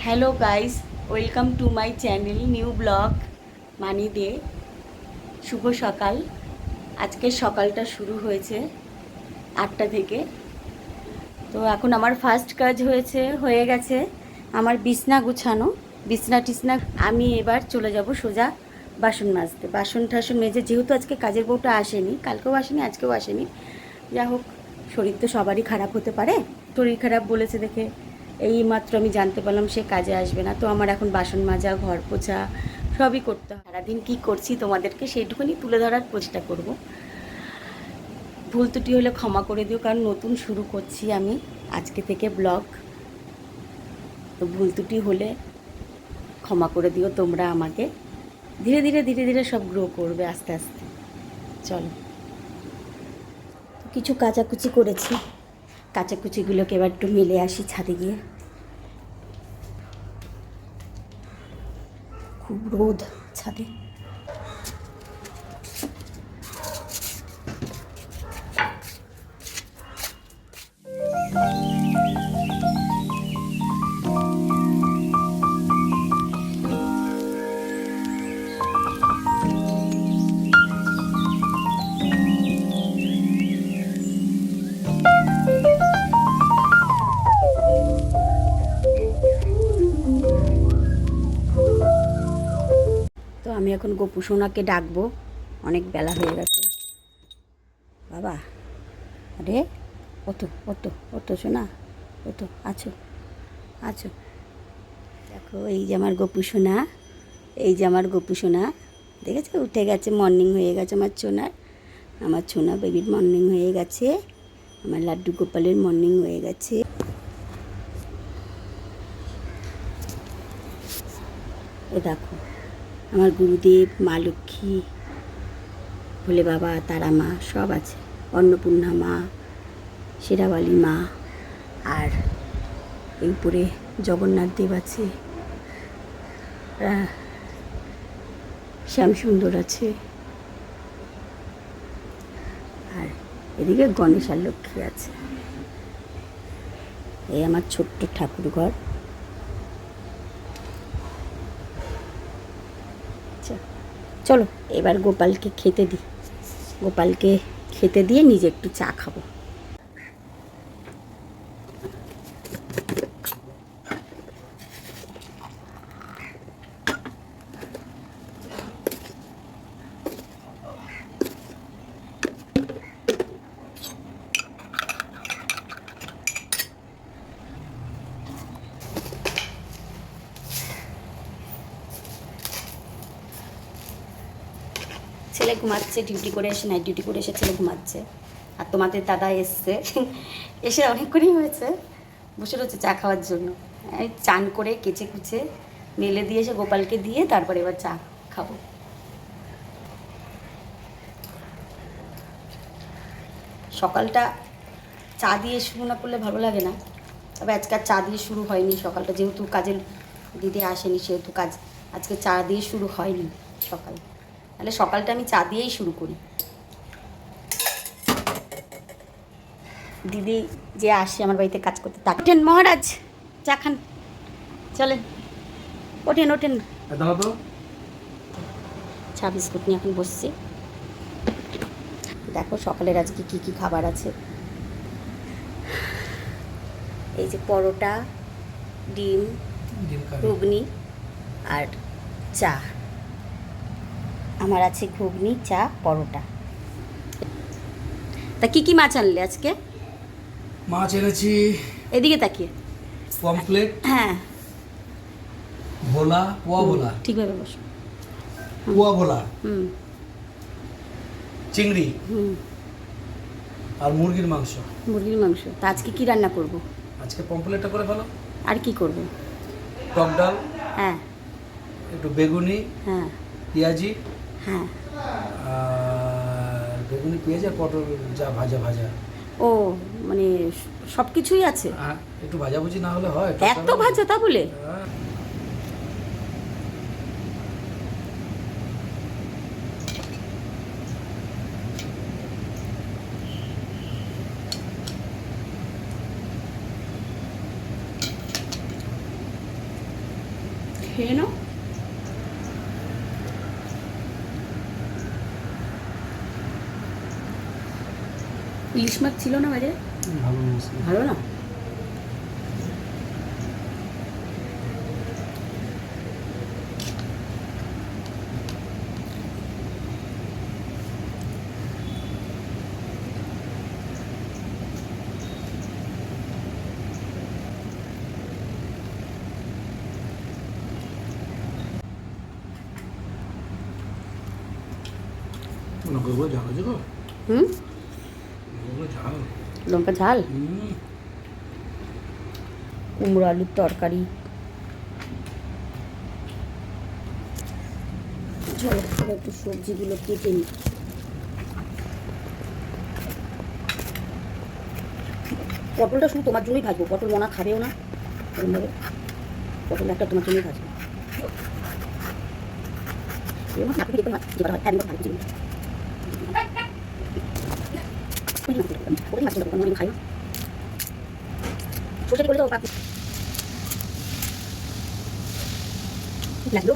Hello guys, welcome to my channel new blog money day. শুভ সকাল। আজকের সকালটা শুরু হয়েছে 8টা থেকে। তো এখন আমার ফার্স্ট কাজ হয়ে গেছে আমার বিছনা গুছানো। বিছনা টিছনা আমি এবার চলে যাব সোজা বাসন মাজতে। বাসন টাসন মেজে, যেহেতু আজকে কাজের বউটা আসেনি, কালকেও আসেনি, আজকেও আসেনি, যা হোক, শরীর তো সবারই খারাপ হতে পারে। শরীর খারাপ বলেছে দেখে এই মাত্র আমি জানতে পারলাম সে কাজে আসবে না। তো আমার এখন বাসন মাজা, ঘর পোছা সবই করতে হয়। সারাদিন কী করছি তোমাদেরকে সেইটুকুনি তুলে ধরার চেষ্টা করব। ভুল ত্রুটি হলে ক্ষমা করে দিও, কারণ নতুন শুরু করছি আমি আজকে থেকে ব্লগ। তো ভুল ত্রুটি হলে ক্ষমা করে দিও তোমরা আমাকে। ধীরে ধীরে ধীরে ধীরে সব গ্রো করবে আস্তে আস্তে। চলো, কিছু কাচাকুচি করেছি, কাচাকুচিগুলোকে এবার একটু মেলে আসি ছাদে গিয়ে। খুব রোদ ছাদে। তো আমি এখন গোপু সোনাকে ডাকবো, অনেক বেলা হয়ে গেছে। বাবা, আরে ওতো ওতো ওতো সোনা, ওতো আছো আছো। দেখো, এই যে আমার গোপু সোনা, এই যে আমার গোপু সোনা, দেখেছো উঠে গেছে। মর্নিং হয়ে গেছে আমার সোনার, আমার সোনা বেবির মর্নিং হয়ে গেছে, আমার লাড্ডু গোপালের মর্নিং হয়ে গেছে। এ দেখো, আমার গুরুদেব, মা লক্ষ্মী, ভোলে বাবা, তারা মা সব আছে, অন্নপূর্ণা মা, শেরাওয়ালি মা, আর এই উপরে জগন্নাথ দেব আছে, শ্যামসুন্দর আছে, আর এদিকে গণেশ আর লক্ষ্মী আছে। এই আমার ছোট্ট ঠাকুর ঘর। চলো এবার গোপালকে খেতে দিই, গোপালকে খেতে দিয়ে নিজে একটু চা খাবো। ছেলে ঘুমাচ্ছে, ডিউটি করে এসে, নাইট ডিউটি করে এসে ছেলে ঘুমাচ্ছে। আর তোমাদের দাদা এসছে, এসে অনেকক্ষণই হয়েছে, বসে রয়েছে চা খাওয়ার জন্য। এই চান করে কেচে কুচে মেলে দিয়ে এসে গোপালকে দিয়ে তারপরে এবার চা খাবো। সকালটা চা দিয়ে শুরু না করলে ভালো লাগে না, তবে আজকে আর চা দিয়ে শুরু হয়নি সকালটা, যেহেতু কাজের দিদি আসেনি সেহেতু আজকে চা দিয়ে শুরু হয়নি সকাল। তাহলে সকালটা আমি চা দিয়েই শুরু করি। দিদি যে আসে আমার বাড়িতে কাজ করতে, তাকে ওঠেন মহারাজ, চা খান, চলেন, ওঠেন ওঠেন। চা বিস্কুট নিয়ে এখন বসছি। দেখো সকালের আজকে কি কি খাবার আছে। এই যে পরোটা, ডিম, ঘুগনি আর চা। আমার আছে ঘুগনি, চা, পরোটা। তা কি কি মাছ আনলে আজকে? মাছ এনেছি, এদিকে তাকিয়ে। পমফ্লেট, হ্যাঁ, ভোলা, পোয়া ভোলা, ঠিকভাবে বসো। পোয়া ভোলা, হুম চিংড়ি হুম আর মুরগির মাংস। মুরগির মাংস। তা আজকে কি রান্না করব? আজকে পমফ্লেটটা করে ফেলো। আর কি করব? টক ডাল, হ্যাঁ একটু বেগুনি, হ্যাঁ পেঁয়াজি, হ্যাঁ। আর বেগুনি, পেঁয়াজ আর পটল যা ভাজা ভাজা। ও, মানে সব কিছুই আছে? একটু ভাজাভুজি না হলে হয়? এত ভাজা তা বলে? হ্যাঁ। খেয়ে নাও। ইলিশ মাছ ছিল না বাজারে? ভালো মাছ না। ভালো না? লঙ্কাগুলো ঝাল আছে গো। হুম, লঙ্কাগুলো ঝাল। লঙ্কা ঝাল। হুম। কুমড়ো আলুর তরকারি। চলো এবার একটু সবজিগুলো কেটে নিই। পটলটা শুধু তোমার জন্যই ভাজবো, পটল মনা খাবেও না এরকমভাবে। পটল একটা তোমার জন্যই ভাজবো। সরষে করলে তো লাগলো ভালো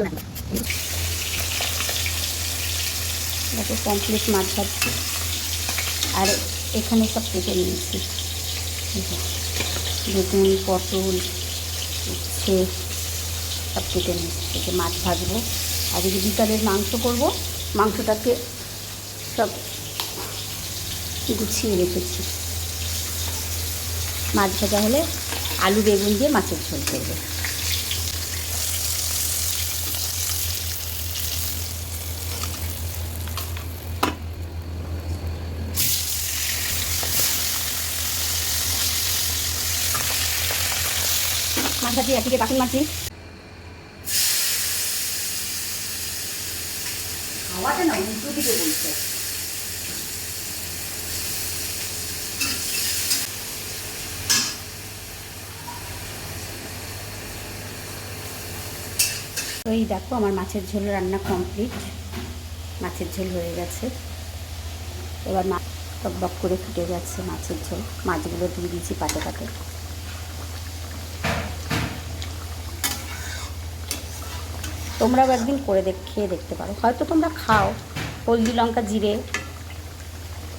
লাগলো। দেখো কমপ্লিট মাছ ভাজছি, আর এখানে সব কেটে নিয়েছি। বেগুন, পটল, উচ্ছে সব কেটে নিয়েছি। কেটে মাছ ভাজবো। আর এই যে বিকালের মাংস করব, মাংসটাকে সব গুছিয়ে রেখেছি। মাছ ভাজা হলে আলু বেগুন দিয়ে মাছের ঝোল করবো। মাছ ভাজি একদিকে বাসন মাছি। হাওয়াটা না উল্টো দিকে বলছে। তো এই দেখো আমার মাছের ঝোল রান্না কমপ্লিট। মাছের ঝোল হয়ে গেছে। এবার মাছ টকবক করে ফুটে যাচ্ছে মাছের ঝোল। মাছগুলো দিয়ে দিয়েছি পাটে পাটে। তোমরাও একদিন করে খেয়ে দেখতে পারো, হয়তো তোমরা খাও। হলদি লঙ্কা জিরে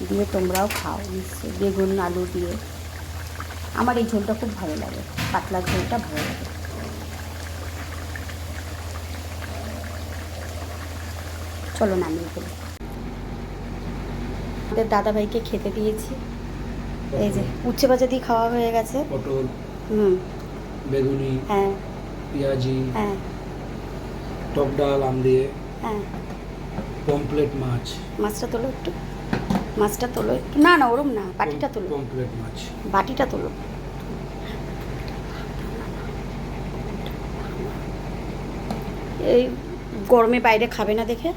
দিয়ে তোমরাও খাও নিশ্চয়ই, বেগুন আলু দিয়ে। আমার এই ঝোলটা খুব ভালো লাগে, পাতলা ঝোলটা ভালো লাগে। চলো নামিয়ে ফেলি। আমাদের দাদাভাইকে খেতে দিয়েছি। এই যে উচ্ছে ভাজা দিয়ে খাওয়া হয়ে গেছে। পটল, হুম, বেগুনি, হ্যাঁ পেঁয়াজি, হ্যাঁ টক ডাল আম দিয়ে, হ্যাঁ। পমপ্লেট মাছ। মাছটা তোলো একটু, মাছটা তোলো একটু। না না ওরম না, বাটিটা তোলো, পমপ্লেট মাছ। বাটিটা তোলো। এই গরমে বাইরে খাবে না দেখে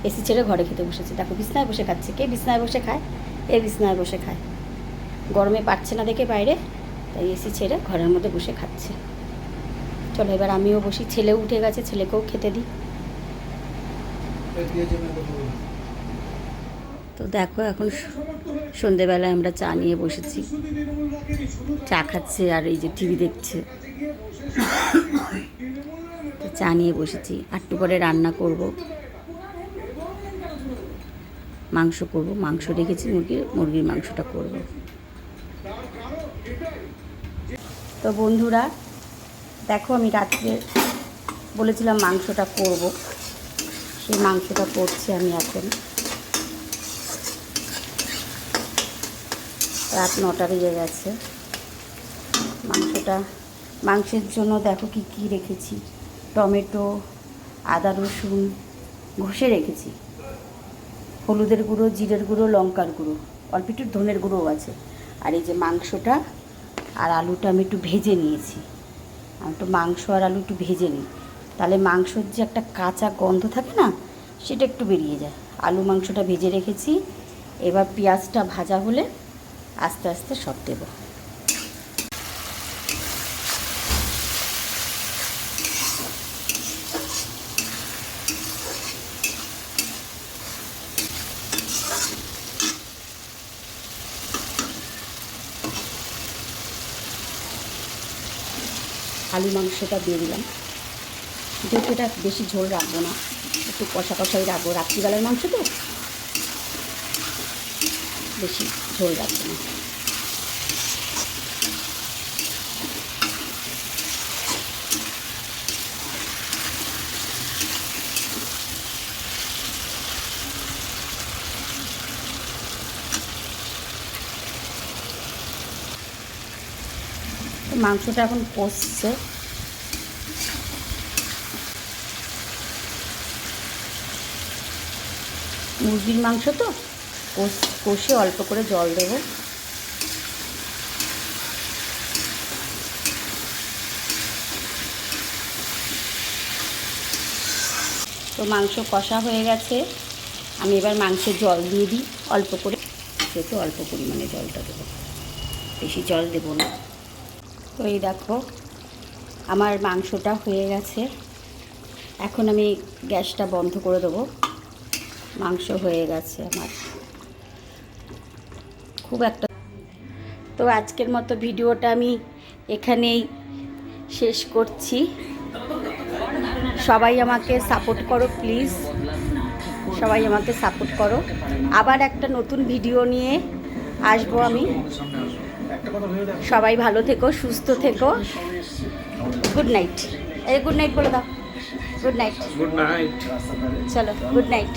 এসি ছেড়ে ঘরে খেতে বসেছে। দেখো বিছনায় বসে খাচ্ছে। কে বিছনায় বসে খায়? এ বিছনায় বসে খায়। গরমে পারছে না দেখে বাইরে, তাই এসি ছেড়ে ঘরের মধ্যে বসে খাচ্ছে। চলো এবার আমিও বসি। ছেলেও উঠে গেছে, ছেলেকেও খেতে দিই। তো দেখো এখন সন্ধেবেলায় আমরা চা নিয়ে বসেছি। চা খাচ্ছে আর এই যে টিভি দেখছে। তো চা নিয়ে বসেছি। একটু পরে রান্না করব, মাংস করব। মাংস রেখেছি, মুরগির মাংসটা করব। তো বন্ধুরা দেখো, আমি রাত্রে বলেছিলাম মাংসটা করব, সেই মাংসটা করছি আমি এখন। রাত 9টা বেজে গেছে। মাংসের জন্য দেখো কি কি রেখেছি। টমেটো, আদা রসুন ঘষে রেখেছি, হলুদের গুঁড়ো, জিরের গুঁড়ো, লঙ্কার গুঁড়ো, অল্প একটু ধনের গুঁড়োও আছে। আর এই যে মাংসটা আর আলুটা আমি একটু ভেজে নিয়েছি। আমি একটু মাংস আর আলু একটু ভেজে নিই, তাহলে মাংসর যে একটা কাঁচা গন্ধ থাকে না, সেটা একটু বেরিয়ে যায়। আলু মাংসটা ভেজে রেখেছি। এবার পেঁয়াজটা ভাজা হলে আস্তে আস্তে সব দেবো। আলু মাংসটা দিয়ে দিলাম। যেহেতু এটা বেশি ঝোল রাখবো না, একটু কষা কষাই রাখবো, রাত্রিবেলার মাংস তো বেশি ঝোল রাখবো না। মাংসটা এখন কষছে। মুরগির মাংস তো কষে অল্প করে জল দেবো। তো মাংস কষা হয়ে গেছে, আমি এবার মাংসের জল দিয়ে দিই অল্প করে, যেহেতু অল্প পরিমাণে জলটা দেবো, বেশি জল দেবো না। তো এই দেখো আমার মাংসটা হয়ে গেছে, এখন আমি গ্যাসটা বন্ধ করে দেবো। মাংস হয়ে গেছে আমার খুব একটা। তো আজকের মতো ভিডিওটা আমি এখানেই শেষ করছি। সবাই আমাকে সাপোর্ট করো প্লিজ, সবাই আমাকে সাপোর্ট করো। আবার একটা নতুন ভিডিও নিয়ে আসবো আমি। সবাই ভালো থেকো, সুস্থ থেকো। Good night. এই গুড নাইট বলে দাও। Good night. Good night. চলো গুড নাইট।